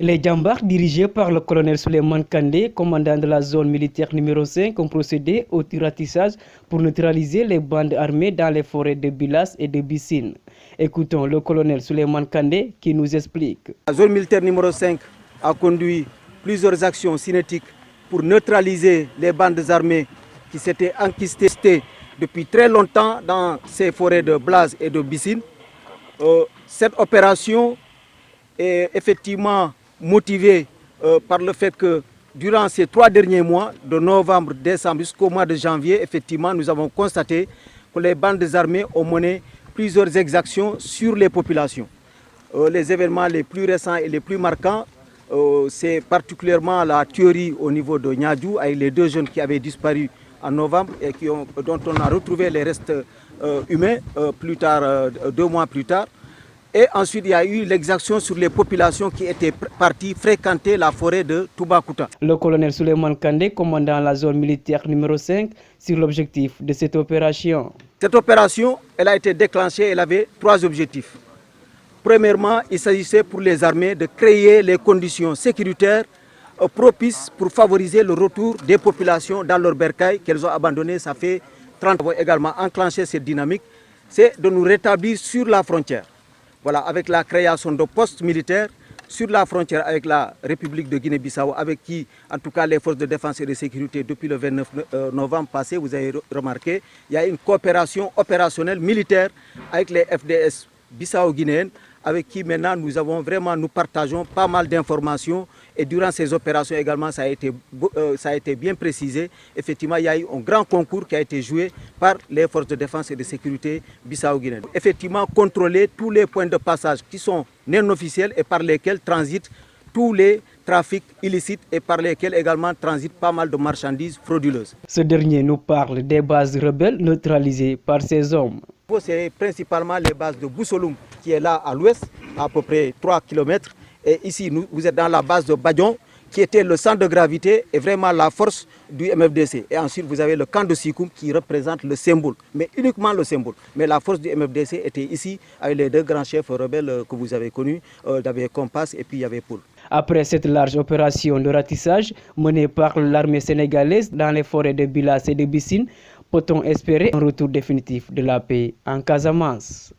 Les Djambars, dirigés par le colonel Souleymane Kandé, commandant de la zone militaire numéro 5, ont procédé au tiratissage pour neutraliser les bandes armées dans les forêts de Bilas et de Bissine. Écoutons le colonel Souleymane Kandé qui nous explique. La zone militaire numéro 5 a conduit plusieurs actions cinétiques pour neutraliser les bandes armées qui s'étaient enquistées depuis très longtemps dans ces forêts de Bilas et de Bissine. Cette opération est effectivement motivé par le fait que durant ces 3 derniers mois, de novembre, décembre jusqu'au mois de janvier, effectivement, nous avons constaté que les bandes armées ont mené plusieurs exactions sur les populations. Les événements les plus récents et les plus marquants, c'est particulièrement la tuerie au niveau de Niadjou avec les 2 jeunes qui avaient disparu en novembre et dont on a retrouvé les restes humains plus tard, 2 mois plus tard. Et ensuite, il y a eu l'exaction sur les populations qui étaient parties fréquenter la forêt de Toubacouta. Le colonel Souleymane Kandé, commandant la zone militaire numéro 5, sur l'objectif de cette opération. Cette opération, elle a été déclenchée, elle avait 3 objectifs. Premièrement, il s'agissait pour les armées de créer les conditions sécuritaires propices pour favoriser le retour des populations dans leur bercail qu'elles ont abandonné. Ça fait 30 ans. Nous avons également enclenché cette dynamique, c'est de nous rétablir sur la frontière. Voilà, avec la création de postes militaires sur la frontière avec la République de Guinée-Bissau, avec qui, en tout cas, les forces de défense et de sécurité, depuis le 29 novembre passé, vous avez remarqué, il y a une coopération opérationnelle militaire avec les FDS bissau-guinéennes, avec qui maintenant nous partageons pas mal d'informations. Et durant ces opérations également, ça a été bien précisé. Effectivement, il y a eu un grand concours qui a été joué par les forces de défense et de sécurité bissau-guinéennes. Effectivement, contrôler tous les points de passage qui sont non officiels et par lesquels transitent tous les trafics illicites et par lesquels également transitent pas mal de marchandises frauduleuses. Ce dernier nous parle des bases rebelles neutralisées par ces hommes. C'est principalement les bases de Boussoloum qui est là à l'ouest, à peu près 3 km. Et ici, vous êtes dans la base de Badion, qui était le centre de gravité et vraiment la force du MFDC. Et ensuite, vous avez le camp de Sikoum qui représente le symbole, mais uniquement le symbole. Mais la force du MFDC était ici avec les 2 grands chefs rebelles que vous avez connus, il y avait Compass et puis il y avait Poul. Après cette large opération de ratissage menée par l'armée sénégalaise dans les forêts de Bilas et de Bissine, peut-on espérer un retour définitif de la paix en Casamance?